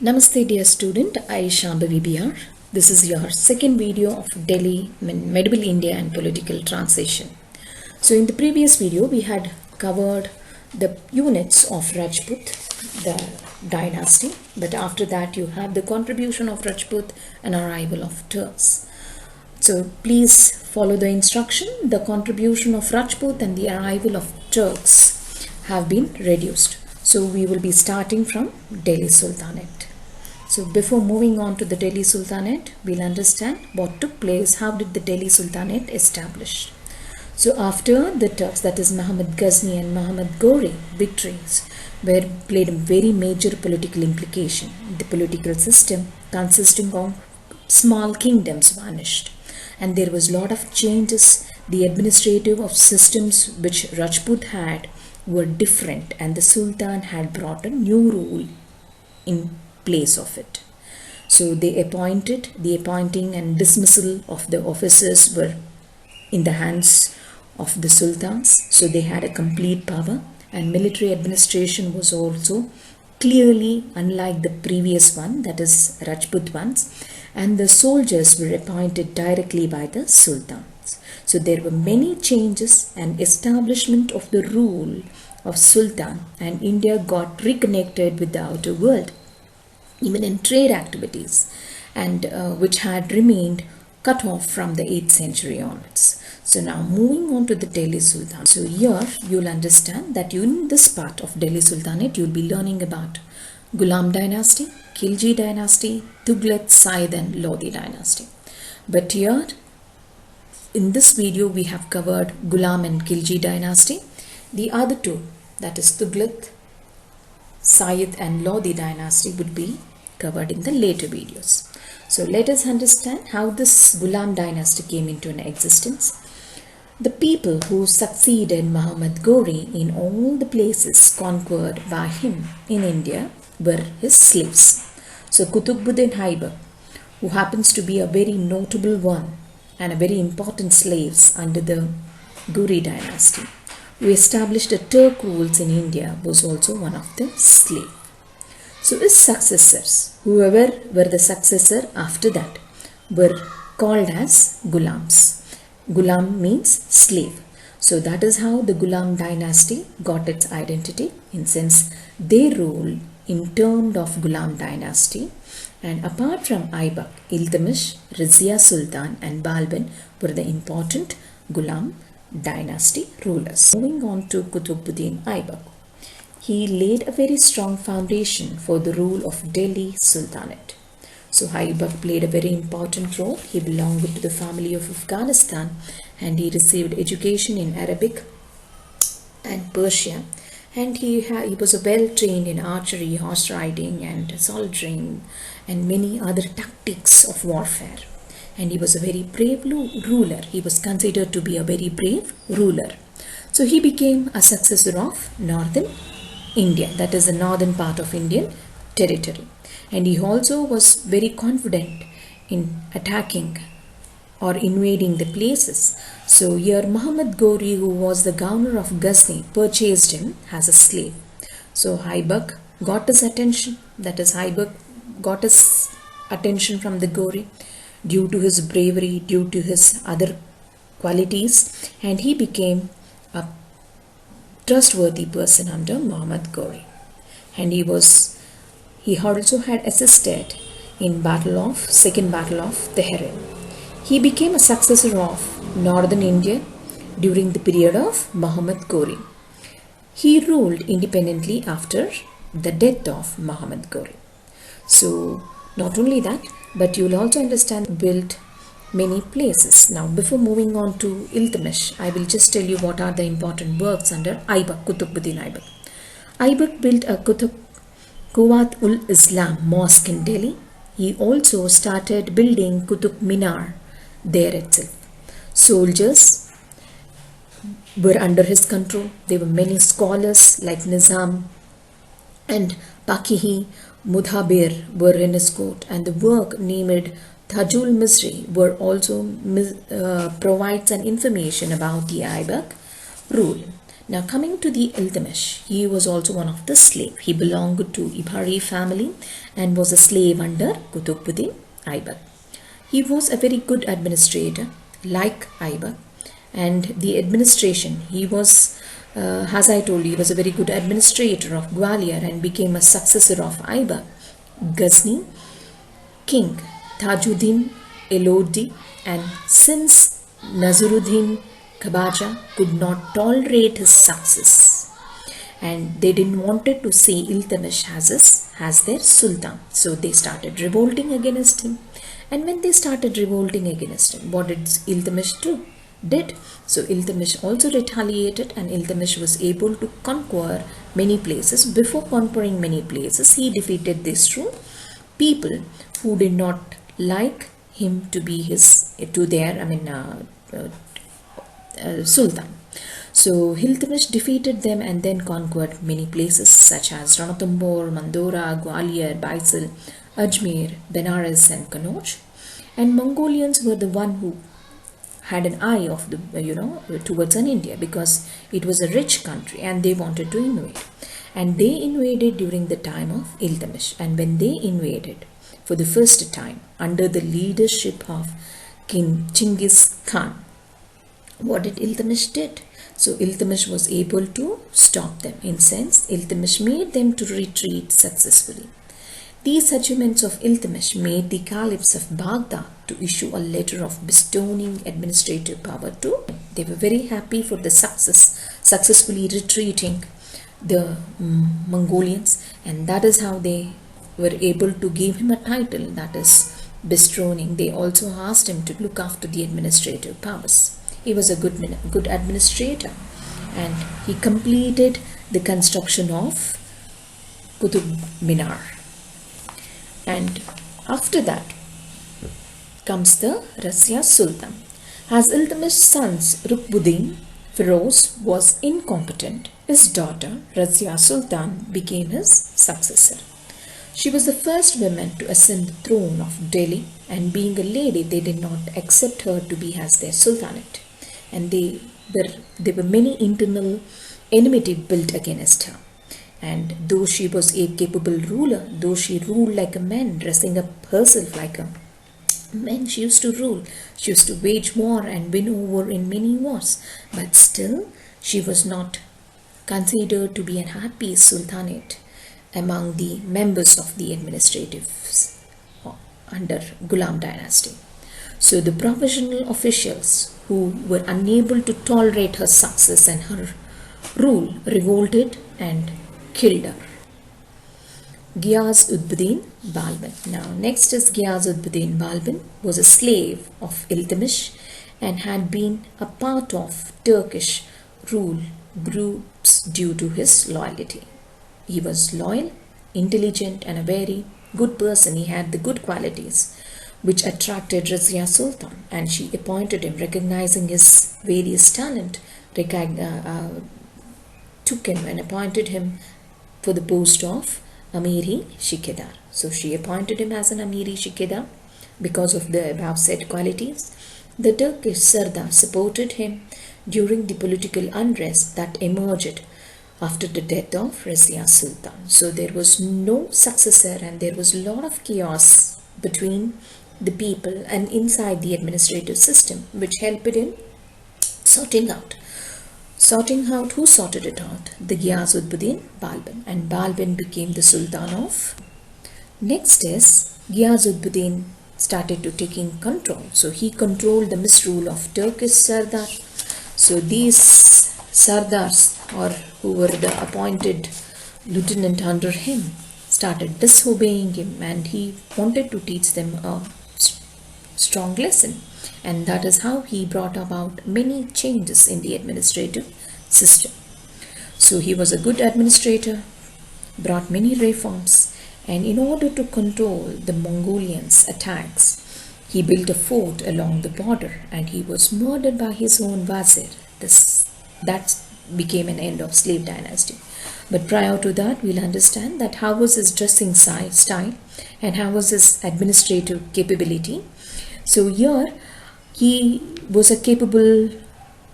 Namaste dear student, I Shambhavi BR. This is your second video of Delhi, Medieval India and Political Transition. So in the previous video we had covered the units of Rajput, the dynasty, but after that you have the contribution of Rajput and arrival of Turks. So please follow the instruction. The contribution of Rajput and the arrival of Turks have been reduced. So we will be starting from Delhi Sultanate. So before moving on to the Delhi Sultanate, we'll understand what took place, how did the Delhi Sultanate establish. So after the Turks, that is Muhammad Ghazni and Muhammad Ghori victories, played a very major political implication. The political system consisting of small kingdoms vanished, and there was a lot of changes. The administrative of systems which Rajput had were different, and the Sultan had brought a new rule in place of it. So the appointing and dismissal of the officers were in the hands of the sultans, so they had a complete power, and military administration was also clearly unlike the previous one, that is Rajput ones, and the soldiers were appointed directly by the sultans. So there were many changes and establishment of the rule of Sultan, and India got reconnected with the outer world, even in trade activities, and which had remained cut off from the 8th century onwards. So now moving on to the Delhi Sultanate. So here you'll understand that in this part of Delhi Sultanate you'll be learning about Ghulam dynasty, Khilji dynasty, Tughlaq, Sayyid and Lodi dynasty. But here in this video we have covered Ghulam and Khilji dynasty. The other two, that is Tughlaq, Sayyid and Lodi dynasty, would be covered in the later videos. So let us understand how this Ghulam dynasty came into an existence. The people who succeeded Muhammad Ghori in all the places conquered by him in India were his slaves. So Qutbuddin Aibak, who happens to be a very notable one and a very important slaves under the Ghori dynasty, who established the Turk rules in India, was also one of the slaves. So his successors, whoever were the successor after that, were called as Ghulams. Ghulam means slave. So that is how the Ghulam dynasty got its identity, in sense they rule in terms of Ghulam dynasty. And apart from Aibak, Iltutmish, Rizia Sultan and Balban were the important Ghulam dynasty rulers. Moving on to Qutbuddin Aibak. He laid a very strong foundation for the rule of Delhi Sultanate. So Aibak played a very important role. He belonged to the family of Afghanistan, and he received education in Arabic and Persian, and he was well trained in archery, horse riding and soldiering and many other tactics of warfare. And he was a very brave ruler. He was considered to be a very brave ruler. So he became a successor of northern India, that is the northern part of Indian territory. And he also was very confident in attacking or invading the places. So here Muhammad Ghori, who was the governor of Ghazni, purchased him as a slave. So Aibak got his attention, that is Aibak got his attention from the Ghori due to his bravery, due to his other qualities, and he became a trustworthy person under Muhammad Ghori. And he also had assisted in Second Battle of Tehran. He became a successor of northern India during the period of Muhammad Ghori. He ruled independently after the death of Muhammad Ghori. So not only that, but you will also understand built many places. Now before moving on to Iltutmish, I will just tell you what are the important works under Aibak, Qutbuddin Aibak. Aibak built a Quwwat-ul-Islam mosque in Delhi. He also started building Qutb Minar there itself. Soldiers were under his control. There were many scholars like Nizam and Pakihi Mudhabir were in his court, and the work named Tajul Misri were also provides an information about the Aibak rule. Now coming to the Iltutmish, he was also one of the slave. He belonged to Ibari family and was a slave under Qutbuddin Aibak. He was a very good administrator like Aibak, and the administration, he was as I told you, he was a very good administrator of Gwalior and became a successor of Aibak. Ghazni king Tajuddin Elodi, and since Nazaruddin Khabaja could not tolerate his success and they didn't wanted to see Iltutmish as their sultan, so they started revolting against him. And when they started revolting against him, what did Iltutmish do? So Iltutmish also retaliated, and Iltutmish was able to conquer many places. Before conquering many places, he defeated these two people who did not like him to be sultan. So Iltutmish defeated them and then conquered many places such as Ranthambore, Mandora, Gwalior, Baisal, Ajmer, Benares and Kannauj. And Mongolians were the one who had an eye of the towards an India, because it was a rich country and they wanted to invade. And they invaded during the time of Iltutmish. And when they invaded for the first time under the leadership of King Chinggis Khan, what did Iltutmish did? So Iltutmish was able to stop them. In sense, Iltutmish made them to retreat successfully. These achievements of Iltutmish made the caliphs of Baghdad to issue a letter of bestowing administrative power to him. They were very happy for the successfully retreating the Mongolians, and that is how they were able to give him a title, that is bestowing. They also asked him to look after the administrative powers. He was a good administrator, and he completed the construction of Qutub Minar. And after that comes the Razia Sultan. As Iltutmish's sons Rukbuddin Firoz was incompetent, his daughter Razia Sultan became his successor. She was the first woman to ascend the throne of Delhi, and being a lady, they did not accept her to be as their sultanate. And there were many internal enmity built against her. And though she was a capable ruler, though she ruled like a man, dressing up herself like a man, she used to rule. She used to wage war and win over in many wars. But still, she was not considered to be a happy sultanate among the members of the administratives under Ghulam dynasty. So the provisional officials who were unable to tolerate her success and her rule revolted and killed her. Ghiyas-ud-Din Balban. Now next is Ghiyas-ud-Din Balban was a slave of Iltutmish and had been a part of Turkish rule groups due to his loyalty. He was loyal, intelligent and a very good person. He had the good qualities which attracted Razia Sultan, and she appointed him, recognizing his various talent, took him and appointed him for the post of Amiri Shikidar. So she appointed him as an Amiri Shikidar because of the above said qualities. The Turkish Sardar supported him during the political unrest that emerged after the death of Razia Sultan. So there was no successor and there was a lot of chaos between the people and inside the administrative system, which helped in sorting out who sorted it out? The Ghiyas-ud-Din Balban, and Balban became the Sultan of. Next is Ghiyas-ud-Din started to taking control. So he controlled the misrule of Turkish Sardar. So these Sardars, or who were the appointed lieutenant under him, started disobeying him, and he wanted to teach them a strong lesson. And that is how he brought about many changes in the administrative system. So he was a good administrator, brought many reforms, and in order to control the Mongolians' attacks, he built a fort along the border, and he was murdered by his own wazir. That became an end of slave dynasty. But prior to that, we'll understand that how was his dressing style and how was his administrative capability. So here, he was a capable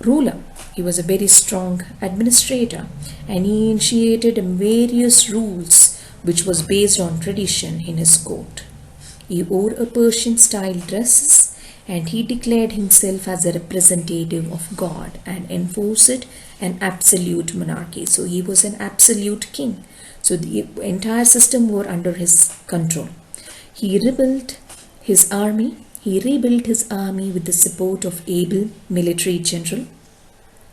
ruler. He was a very strong administrator, and he initiated various rules which was based on tradition in his court. He wore a Persian style dresses, and he declared himself as a representative of God and enforced an absolute monarchy. So he was an absolute king. So the entire system were under his control. He rebuilt his army. He rebuilt his army with the support of able military general.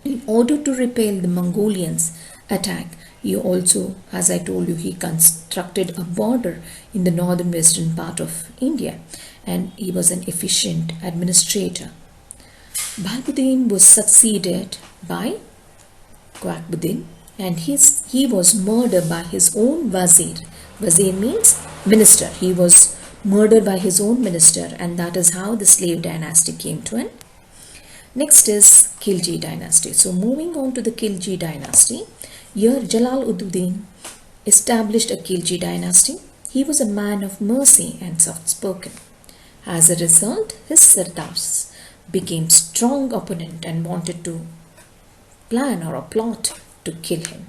In order to repel the Mongolians' attack, he also, as I told you, he constructed a border in the northern western part of India, and he was an efficient administrator. Balbuddin was succeeded by Quaqbuddin, and he was murdered by his own wazir. Wazir means minister. He was murdered by his own minister, and that is how the slave dynasty came to an. Next is Khilji dynasty. So moving on to the Khilji dynasty, here Jalaluddin established a Khilji dynasty. He was a man of mercy and soft-spoken. As a result, his Sardars became strong opponent and wanted to plan or a plot to kill him.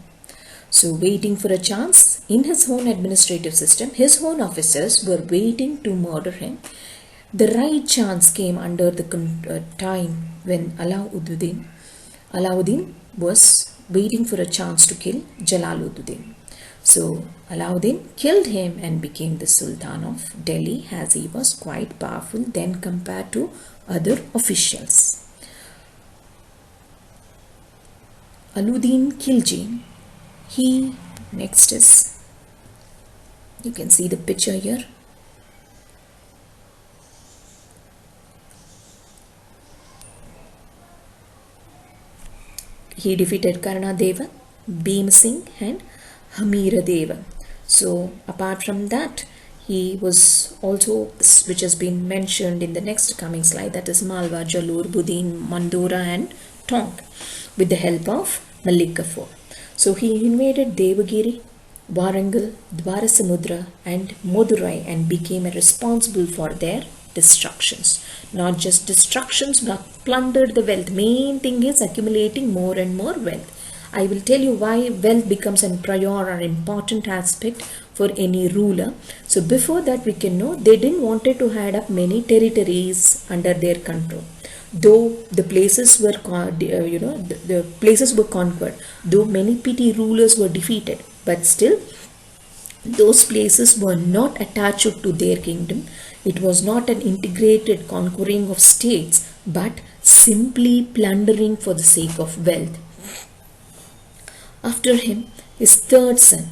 So waiting for a chance in his own administrative system, his own officers were waiting to murder him. The right chance came under the time when Alauddin was waiting for a chance to kill Jalaluddin. So Alauddin killed him and became the Sultan of Delhi, as he was quite powerful then compared to other officials. Alauddin Khilji, next is, you can see the picture here. He defeated Karnadeva, Bhim Singh and Hamira Deva. So apart from that, he was also, which has been mentioned in the next coming slide, that is Malwa, Jalur, Budin, Mandora and Tonk, with the help of Malik Kafur. So he invaded Devagiri, Warangal, Dwarasamudra and Madurai and became responsible for their destructions. Not just destructions, but plundered the wealth. Main thing is accumulating more and more wealth. I will tell you why wealth becomes a prior or important aspect for any ruler. So before that, we can know they didn't wanted to add up many territories under their control. Though the places were, the places were conquered, though many petty rulers were defeated, but still those places were not attached to their kingdom. It was not an integrated conquering of states, but simply plundering for the sake of wealth. After him, his third son,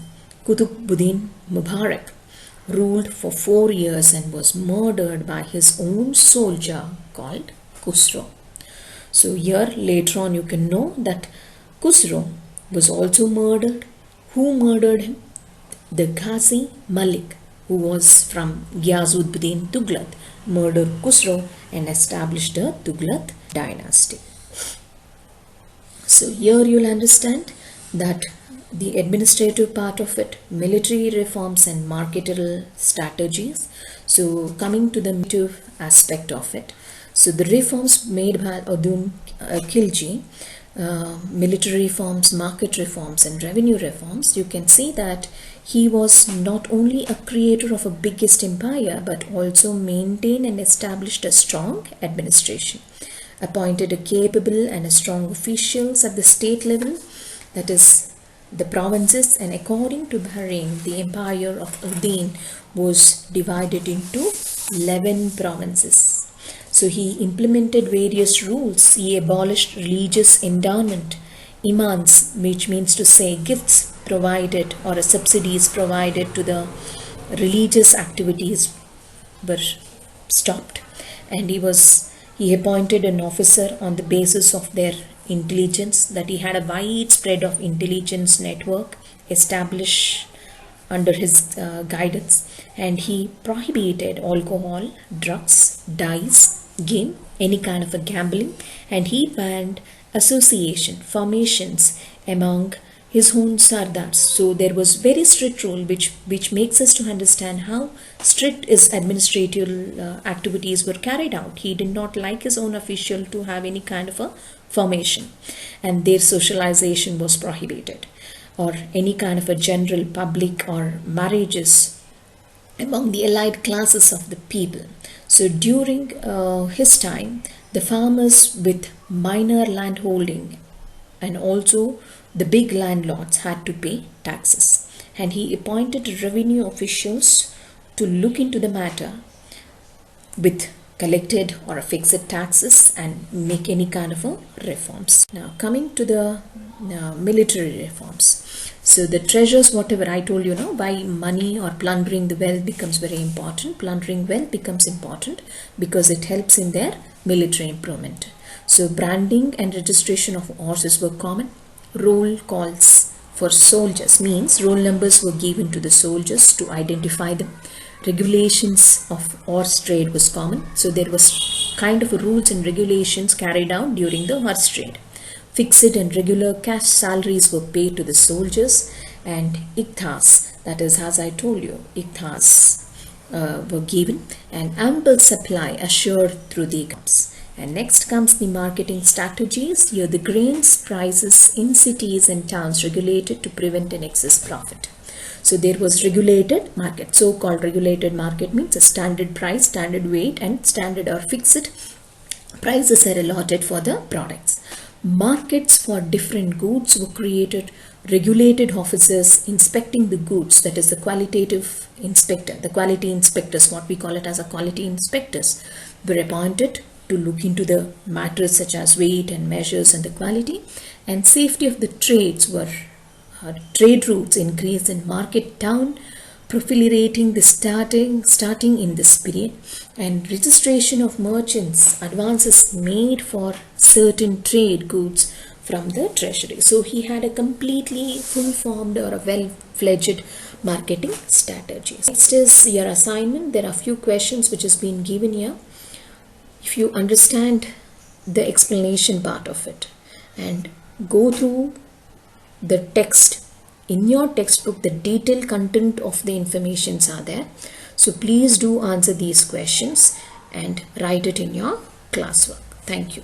Qutbuddin Mubarak, ruled for 4 years and was murdered by his own soldier called Khusro. So here later on you can know that Khusro was also murdered. Who murdered him? The Ghazi Malik, who was from Ghiasuddin Tughlaq, murdered Khusro and established the Tughlaq dynasty. So here you'll understand that the administrative part of it, military reforms and marketable strategies. So coming to the military aspect of it. So the reforms made by Alauddin Khilji, military reforms, market reforms and revenue reforms, you can see that he was not only a creator of a biggest empire, but also maintained and established a strong administration, appointed a capable and a strong officials at the state level, that is the provinces, and according to Bahrain, the empire of Alauddin was divided into 11 provinces. So he implemented various rules. He abolished religious endowment, imans, which means to say gifts provided or subsidies provided to the religious activities were stopped, and he appointed an officer on the basis of their intelligence, that he had a wide spread of intelligence network established under his guidance, and he prohibited alcohol, drugs, dice, game, any kind of a gambling, and he banned association, formations among his own sardars. So there was very strict rule which makes us to understand how strict his administrative activities were carried out. He did not like his own official to have any kind of a formation, and their socialization was prohibited, or any kind of a general public or marriages among the allied classes of the people. So during his time, the farmers with minor landholding and also the big landlords had to pay taxes, and he appointed revenue officials to look into the matter with collected or fixed taxes and make any kind of a reforms. Now coming to the military reforms. So the treasures, whatever I told you now, by money or plundering the wealth becomes very important. Plundering wealth becomes important because it helps in their military improvement. So branding and registration of horses were common. Roll calls for soldiers means roll numbers were given to the soldiers to identify them. Regulations of horse trade was common. So there was kind of rules and regulations carried out during the horse trade. Fixed and regular cash salaries were paid to the soldiers, and ikthas, that is, as I told you, ikthas were given, and ample supply assured through the incomes. And next comes the marketing strategies. Here the grains prices in cities and towns regulated to prevent an excess profit. So there was regulated market. So-called regulated market means a standard price, standard weight, and standard or fixed prices are allotted for the products. Markets for different goods were created. Regulated officers inspecting the goods, that is the qualitative inspector, the quality inspectors, what we call it as a quality inspectors, were appointed to look into the matters such as weight and measures and the quality. And safety of the trades were trade routes increased in market town, proliferating the starting in this period, and registration of merchants, advances made for certain trade goods from the treasury. So he had a completely full-formed or a well-fledged marketing strategy. Next is your assignment. There are few questions which has been given here. If you understand the explanation part of it and go through the text in your textbook, the detailed content of the informations are there. So please do answer these questions and write it in your classwork. Thank you.